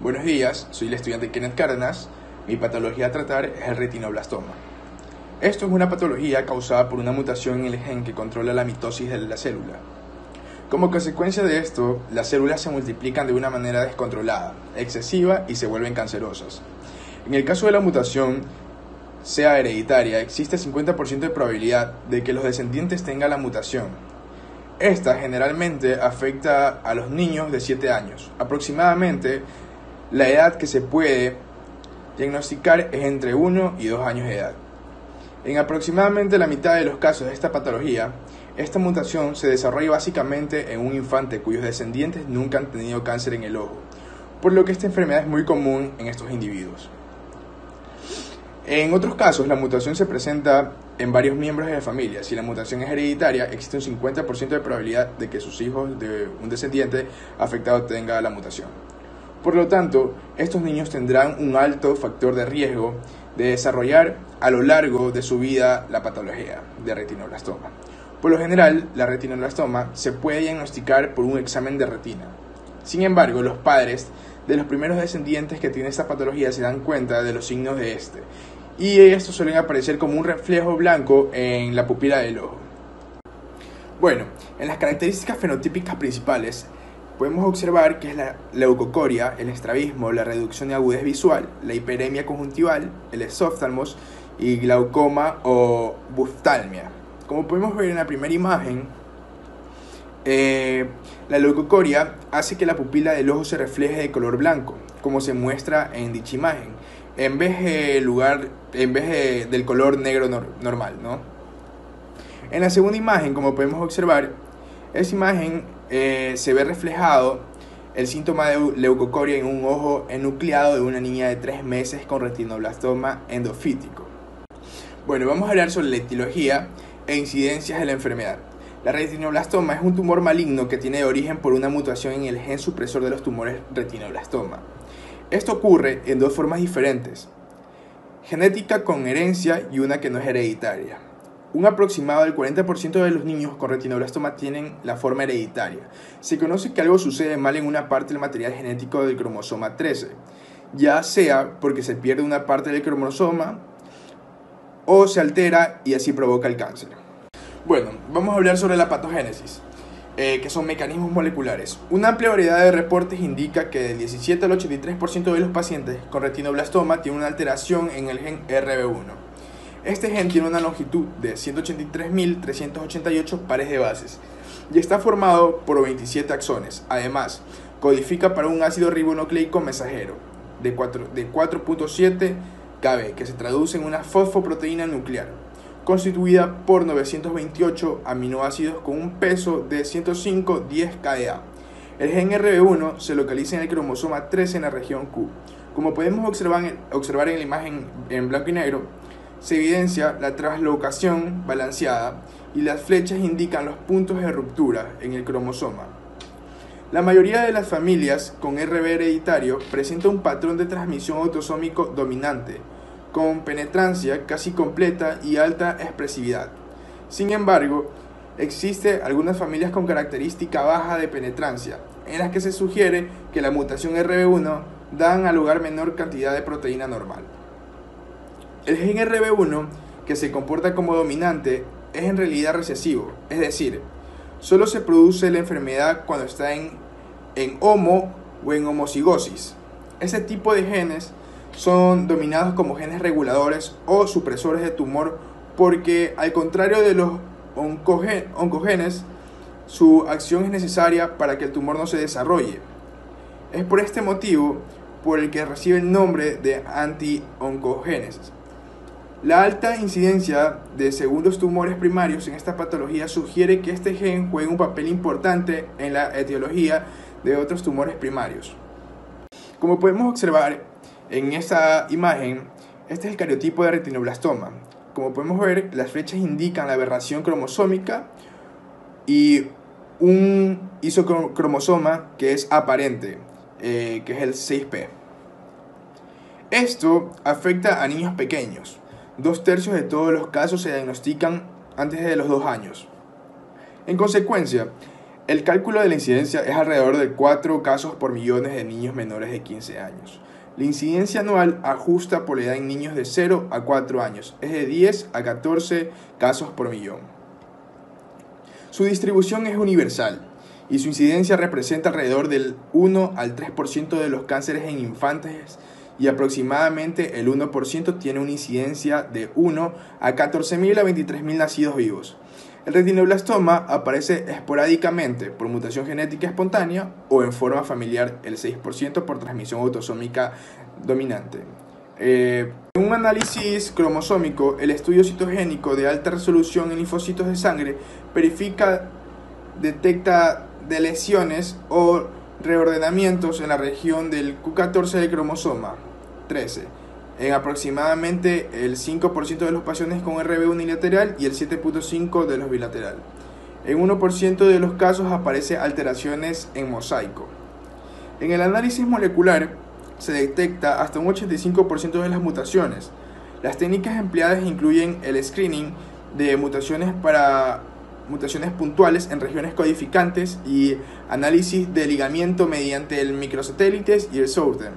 Buenos días, soy el estudiante Kenneth Cárdenas. Mi patología a tratar es el retinoblastoma. Esto es una patología causada por una mutación en el gen que controla la mitosis de la célula. Como consecuencia de esto, las células se multiplican de una manera descontrolada, excesiva y se vuelven cancerosas. En el caso de la mutación sea hereditaria, existe 50% de probabilidad de que los descendientes tengan la mutación. Esta generalmente afecta a los niños de 7 años. Aproximadamente la edad que se puede diagnosticar es entre 1 y 2 años de edad. En aproximadamente la mitad de los casos de esta patología, esta mutación se desarrolla básicamente en un infante cuyos descendientes nunca han tenido cáncer en el ojo, por lo que esta enfermedad es muy común en estos individuos. En otros casos, la mutación se presenta en varios miembros de la familia. Si la mutación es hereditaria, existe un 50% de probabilidad de que sus hijos de un descendiente afectado tenga la mutación. Por lo tanto, estos niños tendrán un alto factor de riesgo de desarrollar a lo largo de su vida la patología de retinoblastoma. Por lo general, la retinoblastoma se puede diagnosticar por un examen de retina. Sin embargo, los padres de los primeros descendientes que tienen esta patología se dan cuenta de los signos de este, y estos suelen aparecer como un reflejo blanco en la pupila del ojo. Bueno, en las características fenotípicas principales podemos observar que es la leucocoria, el estrabismo, la reducción de agudez visual, la hiperemia conjuntival, el exóftalmos y glaucoma o buftalmia. Como podemos ver en la primera imagen, la leucocoria hace que la pupila del ojo se refleje de color blanco, como se muestra en dicha imagen, en vez del color negro normal, ¿no? En la segunda imagen, como podemos observar, esa imagen se ve reflejado el síntoma de leucocoria en un ojo enucleado de una niña de 3 meses con retinoblastoma endofítico. Bueno, vamos a hablar sobre la etiología e incidencias de la enfermedad. La retinoblastoma es un tumor maligno que tiene origen por una mutación en el gen supresor de los tumores retinoblastoma. Esto ocurre en dos formas diferentes: genética con herencia y una que no es hereditaria. Un aproximado del 40% de los niños con retinoblastoma tienen la forma hereditaria. Se conoce que algo sucede mal en una parte del material genético del cromosoma 13, ya sea porque se pierde una parte del cromosoma o se altera y así provoca el cáncer. Bueno, vamos a hablar sobre la patogénesis, que son mecanismos moleculares. Una amplia variedad de reportes indica que del 17 al 83% de los pacientes con retinoblastoma tienen una alteración en el gen RB1. Este gen tiene una longitud de 183.388 pares de bases y está formado por 27 axones. Además, codifica para un ácido ribonucleico mensajero de 4.7 kb, que se traduce en una fosfoproteína nuclear, constituida por 928 aminoácidos con un peso de 105-10 kDa. El gen RB1 se localiza en el cromosoma 13 en la región Q. Como podemos observar en la imagen en blanco y negro, se evidencia la translocación balanceada y las flechas indican los puntos de ruptura en el cromosoma. La mayoría de las familias con RB hereditario presenta un patrón de transmisión autosómico dominante, con penetrancia casi completa y alta expresividad. Sin embargo, existen algunas familias con característica baja de penetrancia, en las que se sugiere que la mutación RB1 dan al lugar menor cantidad de proteína normal. El gen RB1, que se comporta como dominante, es en realidad recesivo, es decir, solo se produce la enfermedad cuando está en homo o en homocigosis. Ese tipo de genes son dominados como genes reguladores o supresores de tumor porque, al contrario de los oncogenes, su acción es necesaria para que el tumor no se desarrolle. Es por este motivo por el que recibe el nombre de anti-oncogénesis. La alta incidencia de segundos tumores primarios en esta patología sugiere que este gen juega un papel importante en la etiología de otros tumores primarios. Como podemos observar en esta imagen, este es el cariotipo de retinoblastoma. Como podemos ver, las flechas indican la aberración cromosómica y un isocromosoma que es aparente, que es el 6p. Esto afecta a niños pequeños. 2/3 de todos los casos se diagnostican antes de los 2 años. En consecuencia, El cálculo de la incidencia es alrededor de 4 casos por millones de niños menores de 15 años. La incidencia anual ajusta por la edad en niños de 0 a 4 años, es de 10 a 14 casos por millón. Su distribución es universal y su incidencia representa alrededor del 1 al 3% de los cánceres en infantes y aproximadamente el 1% tiene una incidencia de 1 a 14.000 a 23.000 nacidos vivos. El retinoblastoma aparece esporádicamente por mutación genética espontánea o en forma familiar el 6% por transmisión autosómica dominante. En un análisis cromosómico, el estudio citogénico de alta resolución en linfocitos de sangre detecta de lesiones o reordenamientos en la región del Q14 del cromosoma 13. En aproximadamente el 5% de los pacientes con RB unilateral y el 7.5% de los bilateral. En 1% de los casos aparece alteraciones en mosaico. En el análisis molecular se detecta hasta un 85% de las mutaciones. Las técnicas empleadas incluyen el screening de mutaciones para mutaciones puntuales en regiones codificantes y análisis de ligamiento mediante el microsatélites y el sortem.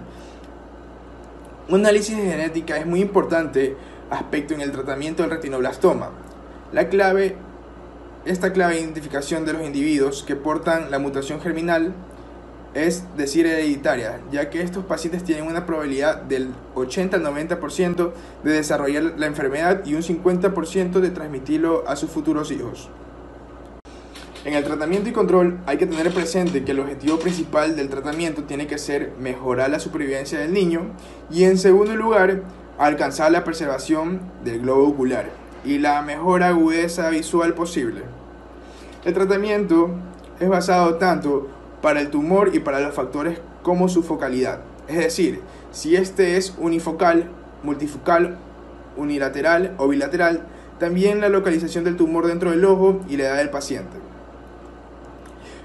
Un análisis de genética es muy importante aspecto en el tratamiento del retinoblastoma. Esta clave de identificación de los individuos que portan la mutación germinal es decir hereditaria, ya que estos pacientes tienen una probabilidad del 80 al 90% de desarrollar la enfermedad y un 50% de transmitirlo a sus futuros hijos. En el tratamiento y control hay que tener presente que el objetivo principal del tratamiento tiene que ser mejorar la supervivencia del niño y en segundo lugar alcanzar la preservación del globo ocular y la mejor agudeza visual posible. El tratamiento es basado tanto para el tumor y para los factores como su focalidad, es decir, si este es unifocal, multifocal, unilateral o bilateral, también la localización del tumor dentro del ojo y la edad del paciente.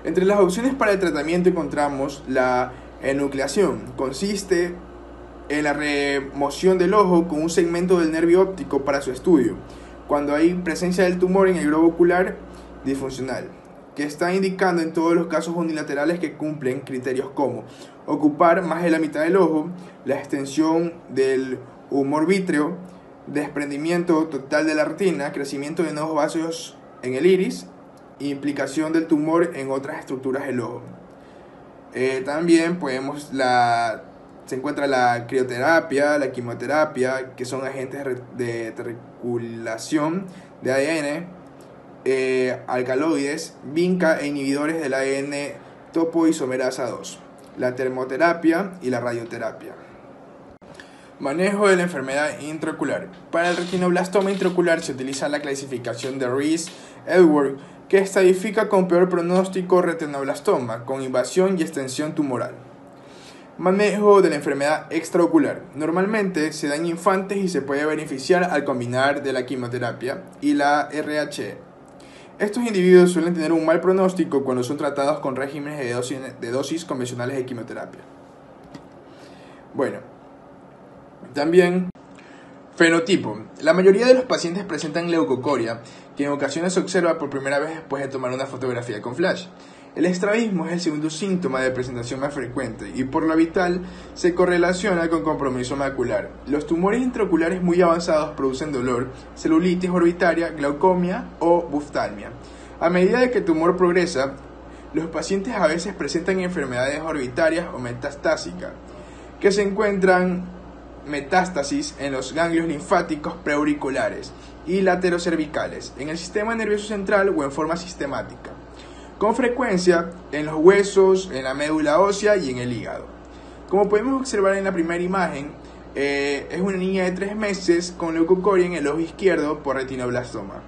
Entre las opciones para el tratamiento encontramos la enucleación. Consiste en la remoción del ojo con un segmento del nervio óptico para su estudio, cuando hay presencia del tumor en el globo ocular disfuncional, que está indicando en todos los casos unilaterales que cumplen criterios como ocupar más de la mitad del ojo, la extensión del humor vítreo, desprendimiento total de la retina, crecimiento de nuevos vasos en el iris, implicación del tumor en otras estructuras del ojo. También se encuentra la crioterapia, la quimioterapia, que son agentes de recirculación de ADN, alcaloides, vinca e inhibidores del ADN topoisomerasa 2, la termoterapia y la radioterapia. Manejo de la enfermedad intraocular. Para el retinoblastoma intraocular se utiliza la clasificación de Rees-Edwards, que estadifica con peor pronóstico retinoblastoma, con invasión y extensión tumoral. Manejo de la enfermedad extraocular. Normalmente se da en infantes y se puede beneficiar al combinar de la quimioterapia y la RH. Estos individuos suelen tener un mal pronóstico cuando son tratados con regímenes de dosis convencionales de quimioterapia. Bueno, también fenotipo. La mayoría de los pacientes presentan leucocoria, que en ocasiones se observa por primera vez después de tomar una fotografía con flash. El estrabismo es el segundo síntoma de presentación más frecuente y por lo habitual se correlaciona con compromiso macular. Los tumores intraoculares muy avanzados producen dolor, celulitis orbitaria, glaucomia o buftalmia. A medida de que el tumor progresa, los pacientes a veces presentan enfermedades orbitarias o metastásicas, que se encuentran metástasis en los ganglios linfáticos preauriculares y laterocervicales, en el sistema nervioso central o en forma sistemática, con frecuencia en los huesos, en la médula ósea y en el hígado. Como podemos observar en la primera imagen, es una niña de 3 meses con leucocoria en el ojo izquierdo por retinoblastoma.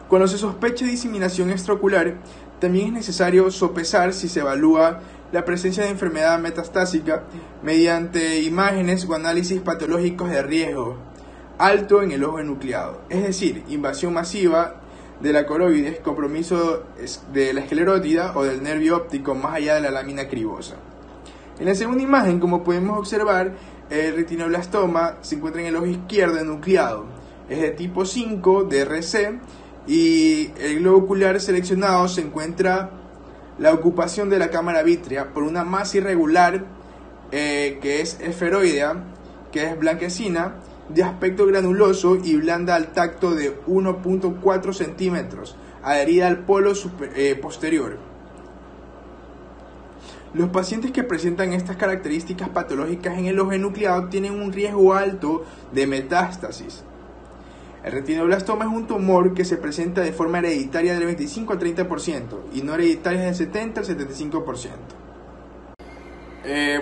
Cuando se sospecha diseminación extraocular, también es necesario sopesar si se evalúa la presencia de enfermedad metastásica mediante imágenes o análisis patológicos de riesgo alto en el ojo enucleado, es decir, invasión masiva de la coroides, compromiso de la esclerótida o del nervio óptico más allá de la lámina cribosa. En la segunda imagen, como podemos observar, el retinoblastoma se encuentra en el ojo izquierdo enucleado, es de tipo 5 de RC y el globo ocular seleccionado se encuentra la ocupación de la cámara vítrea por una masa irregular que es esferoidea, que es blanquecina, de aspecto granuloso y blanda al tacto de 1.4 centímetros, adherida al polo posterior. Los pacientes que presentan estas características patológicas en el ojo enucleado tienen un riesgo alto de metástasis. El retinoblastoma es un tumor que se presenta de forma hereditaria del 25 al 30% y no hereditaria del 70 al 75%.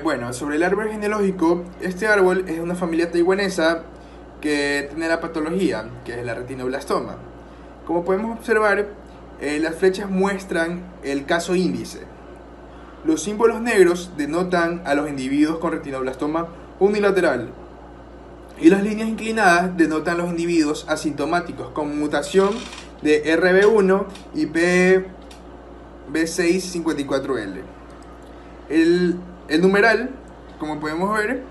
Bueno, sobre el árbol genealógico, este árbol es de una familia taiwanesa que tiene la patología, que es la retinoblastoma. Como podemos observar, las flechas muestran el caso índice. Los símbolos negros denotan a los individuos con retinoblastoma unilateral y las líneas inclinadas denotan a los individuos asintomáticos con mutación de RB1 y PB654L. El numeral, como podemos ver,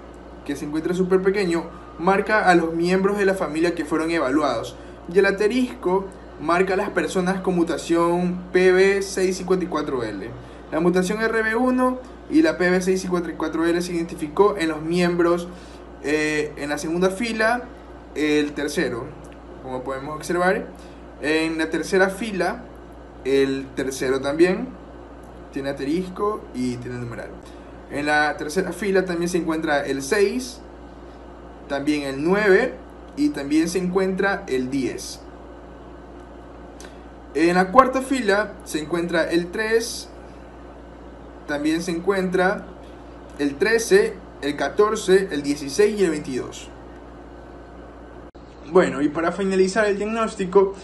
que se encuentra súper pequeño, marca a los miembros de la familia que fueron evaluados, y el asterisco marca a las personas con mutación PB654L. La mutación RB1 y la PB654L se identificó en los miembros en la segunda fila, el tercero, como podemos observar. En la tercera fila, el tercero también tiene asterisco y tiene numeral. En la tercera fila también se encuentra el 6, también el 9 y también se encuentra el 10. En la cuarta fila se encuentra el 3, también se encuentra el 13, el 14, el 16 y el 22. Bueno, y para finalizar el diagnóstico,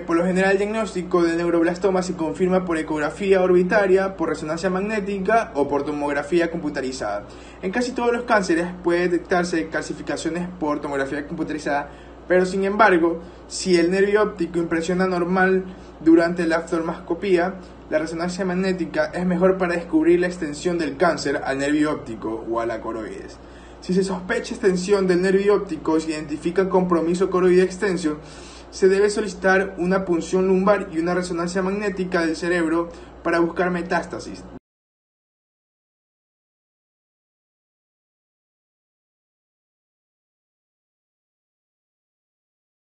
por lo general el diagnóstico de neuroblastoma se confirma por ecografía orbitaria, por resonancia magnética o por tomografía computarizada. En casi todos los cánceres puede detectarse calcificaciones por tomografía computarizada, pero sin embargo, si el nervio óptico impresiona normal durante la oftalmoscopía, la resonancia magnética es mejor para descubrir la extensión del cáncer al nervio óptico o a la coroides. Si se sospecha extensión del nervio óptico y se identifica compromiso coroide extenso, se debe solicitar una punción lumbar y una resonancia magnética del cerebro para buscar metástasis.